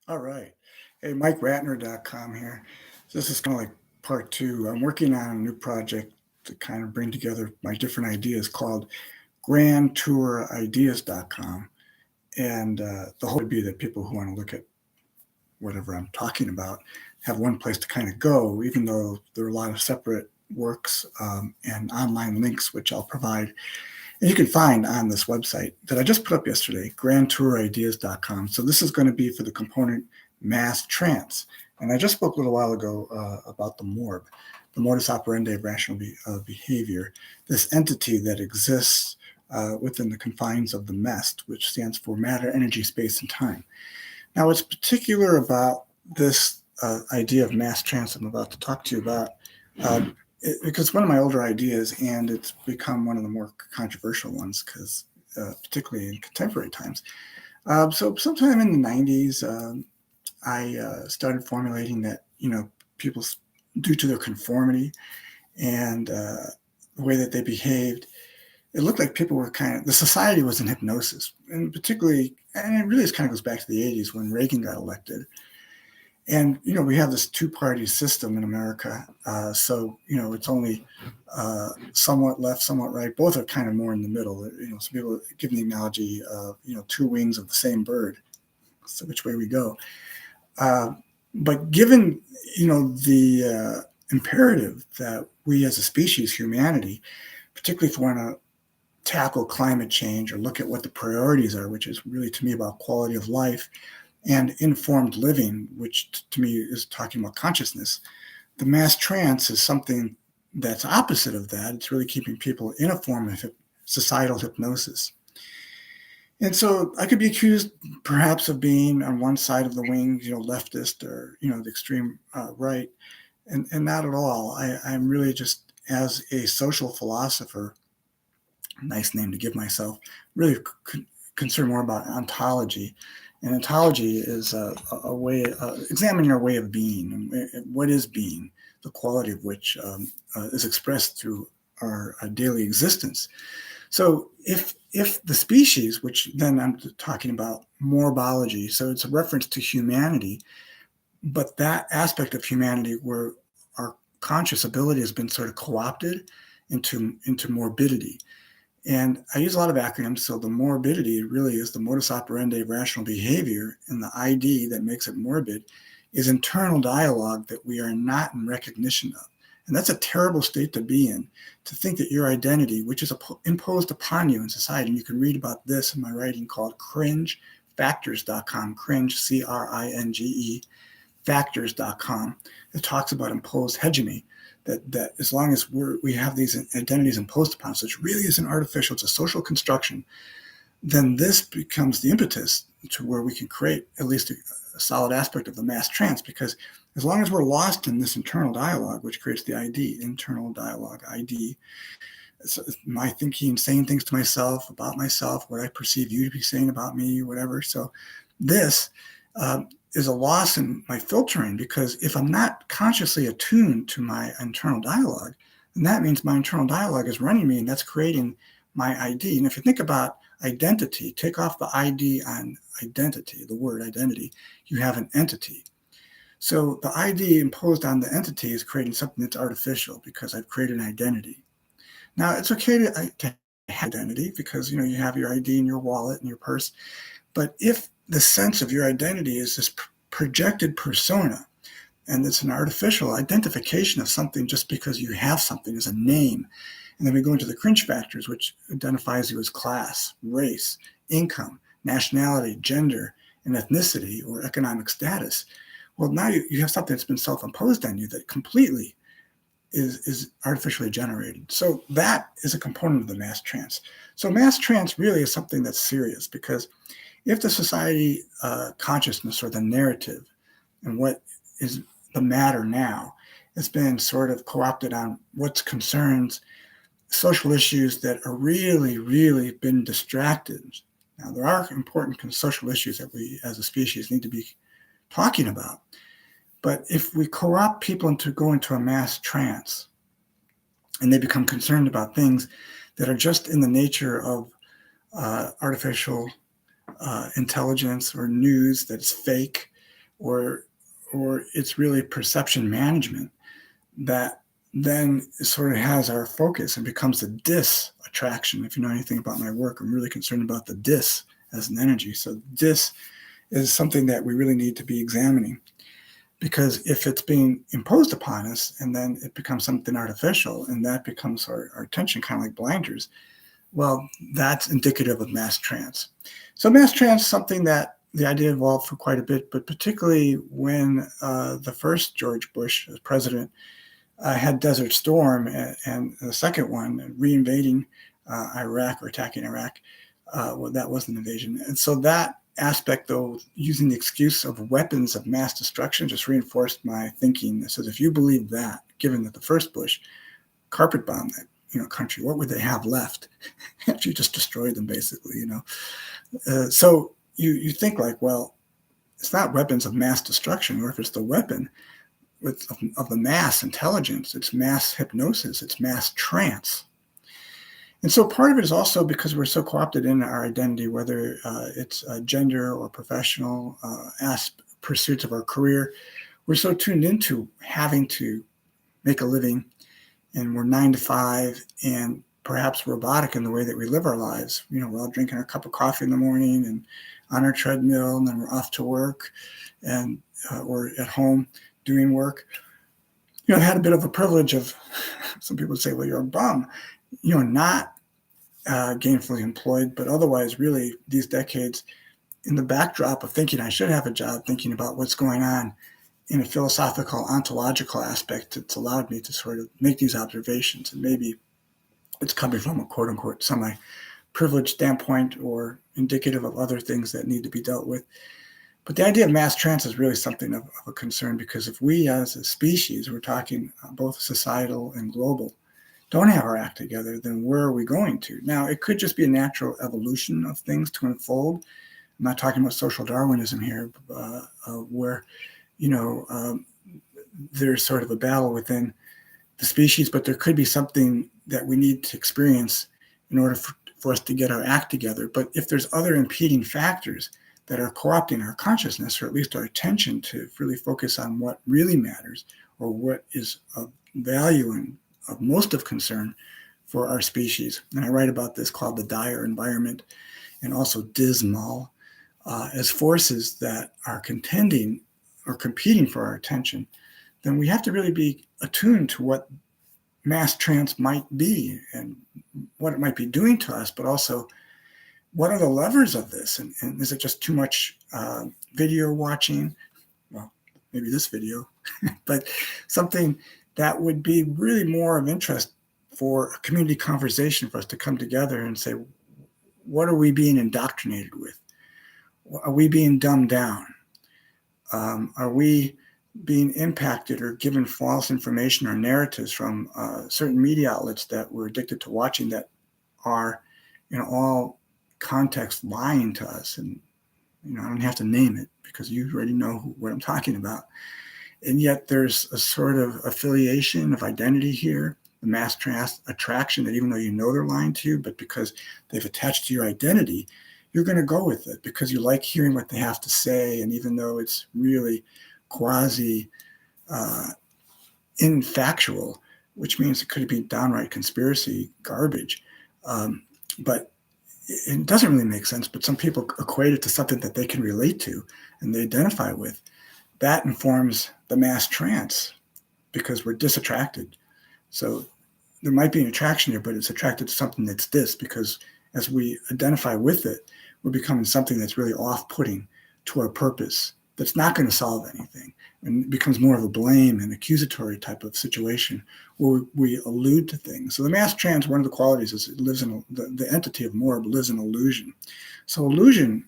All right. Hey, MikeRatner.com here. So this is kind of like part two. I'm working on a new project to kind of bring together my different ideas called GrandTourIdeas.com. And the hope would be that people who want to look at whatever I'm talking about have one place to kind of go, even though there are a lot of separate works and online links, which I'll provide. And you can find on this website that I just put up yesterday, GrandTourIdeas.com. So this is going to be for the component MASS TRANCE. And I just spoke a little while ago about the MORB, the modus operandi of rational behavior, this entity that exists within the confines of the MEST, which stands for matter, energy, space, and time. Now, what's particular about this idea of MASS TRANCE I'm about to talk to you about, because one of my older ideas, and it's become one of the more controversial ones, because particularly in contemporary times. So sometime in the 90s, I started formulating that, people, due to their conformity and the way that they behaved, it looked like people were the society was in hypnosis. And particularly, and it really kind of goes back to the 80s when Reagan got elected. And, we have this two-party system in America. So, it's only somewhat left, somewhat right. Both are kind of more in the middle. Some people give the analogy of, two wings of the same bird. So which way we go. But given, the imperative that we as a species, humanity, particularly if we want to tackle climate change or look at what the priorities are, which is really to me about quality of life, and informed living, which to me is talking about consciousness. The MASS TRANCE is something that's opposite of that. It's really keeping people in a form of societal hypnosis. And so I could be accused perhaps of being on one side of the wing, leftist or, the extreme right, and not at all. I'm really just, as a social philosopher, nice name to give myself, really concerned more about ontology. And ontology is a way, examining our way of being, and what is being, the quality of which is expressed through our daily existence. So if the species, which then I'm talking about morbology, so it's a reference to humanity, but that aspect of humanity where our conscious ability has been sort of co-opted into morbidity. And I use a lot of acronyms. So the morbidity really is the modus operandi of rational behavior, and the ID that makes it morbid is internal dialogue that we are not in recognition of. And that's a terrible state to be in, to think that your identity, which is imposed upon you in society, and you can read about this in my writing called CringeFactors.com, cringe, CRINGE, factors.com. It talks about imposed hegemony. That as long as we have these identities imposed upon us, which really isn't artificial, it's a social construction, then this becomes the impetus to where we can create at least a solid aspect of the MASS TRANCE, because as long as we're lost in this internal dialogue, which creates the ID, internal dialogue, ID, it's my thinking, saying things to myself, about myself, what I perceive you to be saying about me, whatever. So this is a loss in my filtering, because if I'm not consciously attuned to my internal dialogue, then that means my internal dialogue is running me, and that's creating my ID. And if you think about identity, take off the ID on identity, the word identity, you have an entity. So the ID imposed on the entity is creating something that's artificial, because I've created an identity. Now, it's okay to have identity, because you have your ID in your wallet and your purse. But if the sense of your identity is this projected persona, and it's an artificial identification of something just because you have something as a name, and then we go into the cringe factors, which identifies you as class, race, income, nationality, gender, and ethnicity or economic status. Well, now you have something that's been self-imposed on you that completely is artificially generated. So that is a component of the MASS TRANCE. So MASS TRANCE really is something that's serious, because if the society consciousness, or the narrative, and what is the matter now, has been sort of co-opted on what concerns social issues that are really, really been distracted. Now, there are important social issues that we as a species need to be talking about. But if we co-opt people into going into a MASS TRANCE, and they become concerned about things that are just in the nature of artificial intelligence or news that's fake, or it's really perception management that then sort of has our focus and becomes the dis attraction. If you know anything about my work, I'm really concerned about the dis as an energy. So dis is something that we really need to be examining, because if it's being imposed upon us and then it becomes something artificial and that becomes our attention, kind of like blinders, well, that's indicative of mass trance. So mass trance is something that the idea evolved for quite a bit, but particularly when the first George Bush as president had Desert Storm, and the second one, reinvading Iraq or attacking Iraq. Well, that was an invasion. And so that aspect, though, using the excuse of weapons of mass destruction, just reinforced my thinking. It says, if you believe that, given that the first Bush carpet bombed that country, what would they have left if you just destroyed them, basically? So you think like, well, it's not weapons of mass destruction, or if it's the weapon of the mass intelligence, it's mass hypnosis, it's mass trance. And so part of it is also because we're so co-opted in our identity, whether it's gender or professional pursuits of our career. We're so tuned into having to make a living, and we're 9 to 5 and perhaps robotic in the way that we live our lives. We're all drinking our cup of coffee in the morning and on our treadmill, and then we're off to work, and or at home doing work. I had a bit of a privilege of, some people say, well, you're a bum, not gainfully employed, but otherwise really these decades in the backdrop of thinking I should have a job, thinking about what's going on in a philosophical, ontological aspect. It's allowed me to sort of make these observations, and maybe it's coming from a quote unquote semi-privileged standpoint or indicative of other things that need to be dealt with. But the idea of mass trance is really something of a concern, because if we as a species, we're talking both societal and global, don't have our act together, then where are we going to? Now, it could just be a natural evolution of things to unfold. I'm not talking about social Darwinism here, where, there's sort of a battle within the species, but there could be something that we need to experience in order for us to get our act together. But if there's other impeding factors that are co-opting our consciousness, or at least our attention, to really focus on what really matters, or what is of value and of most of concern for our species. And I write about this, called the dire environment, and also dismal, as forces that are contending or competing for our attention. Then we have to really be attuned to what mass trance might be and what it might be doing to us, but also what are the levers of this? And is it just too much video watching? Well, maybe this video, but something that would be really more of interest for a community conversation, for us to come together and say, what are we being indoctrinated with? Are we being dumbed down? Are we being impacted or given false information or narratives from certain media outlets that we're addicted to watching, that are in all context lying to us? And I don't have to name it because you already know what I'm talking about. And yet there's a sort of affiliation of identity here, the mass trance attraction, that even though you know they're lying to you, but because they've attached to your identity, you're going to go with it because you like hearing what they have to say. And even though it's really quasi infactual, which means it could be downright conspiracy garbage, but it doesn't really make sense. But some people equate it to something that they can relate to and they identify with. That informs the mass trance because we're disattracted. So there might be an attraction here, but it's attracted to something that's dis, because as we identify with it, we're becoming something that's really off-putting to our purpose, that's not going to solve anything, and it becomes more of a blame and accusatory type of situation where we allude to things. So the mass trance, one of the qualities is it lives in the entity of Morb lives in illusion. So illusion,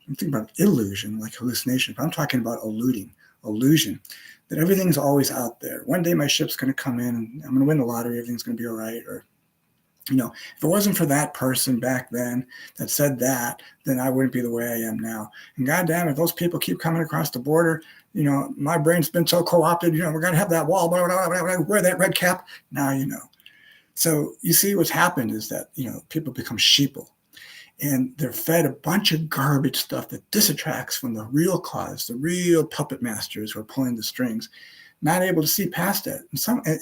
I'm thinking about illusion like hallucination, but I'm talking about illusion, that everything's always out there. One day my ship's going to come in and I'm going to win the lottery, everything's going to be all right. Or, if it wasn't for that person back then that said that, then I wouldn't be the way I am now. And goddamn, if those people keep coming across the border, my brain's been so co-opted, we're going to have that wall, blah, blah, blah, blah, wear that red cap. Now, So you see what's happened is that, people become sheeple. And they're fed a bunch of garbage stuff that disattracts from the real cause, the real puppet masters who are pulling the strings, not able to see past it.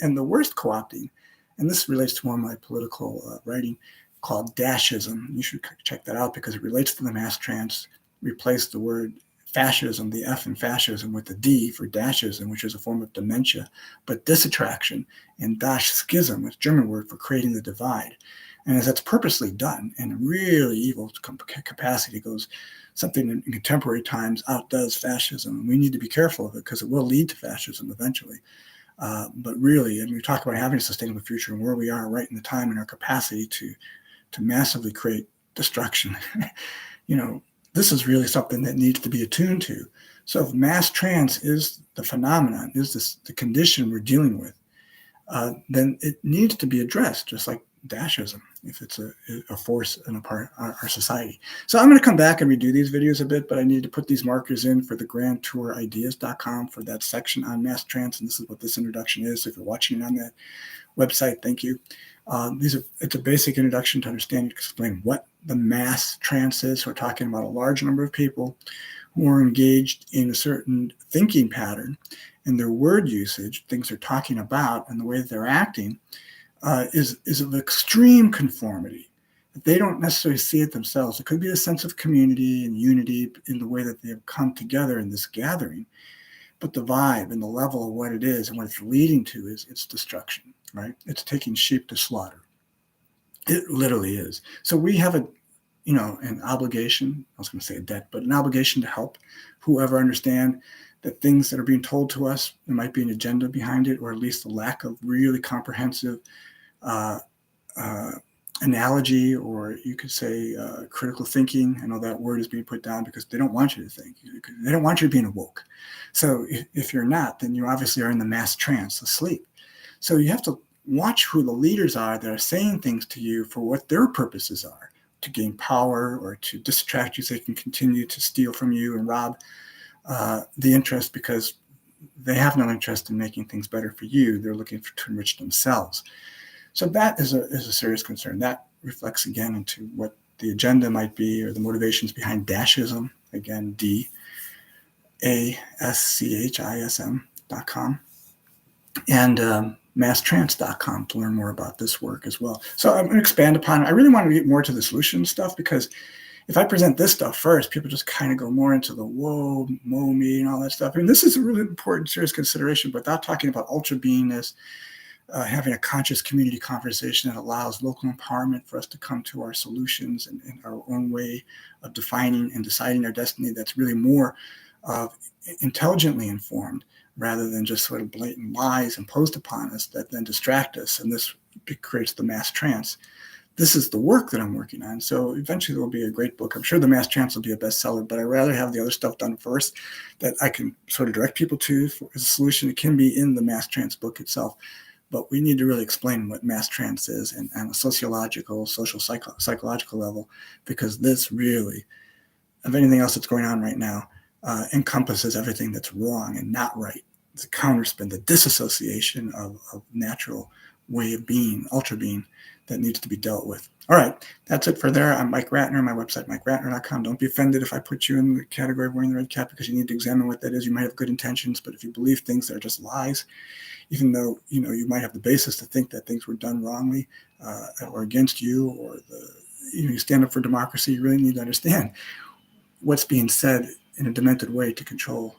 And the worst co-opting, and this relates to one of my political writing called Dashism. You should check that out because it relates to the mass trance. Replace the word fascism, the F in fascism, with the D for Dashism, which is a form of dementia, but disattraction, and Dash schism, which is a German word for creating the divide. And as that's purposely done in really evil capacity, goes something in contemporary times outdoes fascism. And we need to be careful of it because it will lead to fascism eventually. But really, and we talk about having a sustainable future and where we are right in the time and our capacity to massively create destruction. This is really something that needs to be attuned to. So if mass trance is the phenomenon, is the condition we're dealing with, then it needs to be addressed, just like Dashism, if it's a force in our society. So I'm going to come back and redo these videos a bit, but I need to put these markers in for the grandtourideas.com for that section on mass trance, and this is what this introduction is. So if you're watching it on that website, thank you. It's a basic introduction to understand, explain what the mass trance is. So we're talking about a large number of people who are engaged in a certain thinking pattern, and their word usage, things they're talking about, and the way that they're acting is of extreme conformity. They don't necessarily see it themselves. It could be a sense of community and unity in the way that they have come together in this gathering, but the vibe and the level of what it is and what it's leading to is its destruction, right? It's taking sheep to slaughter. It literally is. So we have an obligation, I was going to say a debt, but an obligation to help whoever understand that things that are being told to us, there might be an agenda behind it, or at least a lack of really comprehensive analogy, or you could say critical thinking. I know that word is being put down because they don't want you to think. They don't want you to be awoke. So if you're not, then you obviously are in the mass trance, asleep. So you have to watch who the leaders are that are saying things to you for what their purposes are, to gain power or to distract you so they can continue to steal from you and rob the interest, because they have no interest in making things better for you. They're looking to enrich themselves. So that is a serious concern. That reflects again into what the agenda might be, or the motivations behind Dashism. Again, DASCHISM.com, and masstrance.com to learn more about this work as well. So I'm going to expand upon it. I really want to get more to the solution stuff, because if I present this stuff first, people just kind of go more into the whoa, mow me, and all that stuff. I mean, this is a really important, serious consideration, but without talking about ultra beingness, having a conscious community conversation that allows local empowerment for us to come to our solutions and our own way of defining and deciding our destiny, that's really more intelligently informed, rather than just sort of blatant lies imposed upon us that then distract us. And this creates the mass trance. This is the work that I'm working on. So eventually there will be a great book. I'm sure the mass trance will be a bestseller, but I'd rather have the other stuff done first that I can sort of direct people to as a solution. It can be in the mass trance book itself. But we need to really explain what mass trance is and on a sociological, social, psychological level, because this really, of anything else that's going on right now, encompasses everything that's wrong and not right. It's a counterspin, the disassociation of natural way of being, ultra being, that needs to be dealt with. All right, that's it for there. I'm Mike Ratner, my website, MikeRatner.com. Don't be offended if I put you in the category of wearing the red cap, because you need to examine what that is. You might have good intentions, but if you believe things that are just lies, even though you might have the basis to think that things were done wrongly or against you, or you stand up for democracy, you really need to understand what's being said in a demented way to control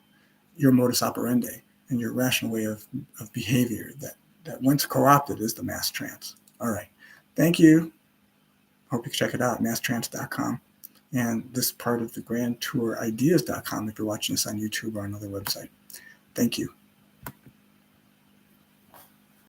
your modus operandi and your rational way of behavior that once co-opted is the mass trance. All right. Thank you. Hope you can check it out, masstrance.com. And this part of the grandtourideas.com if you're watching this on YouTube or another website. Thank you.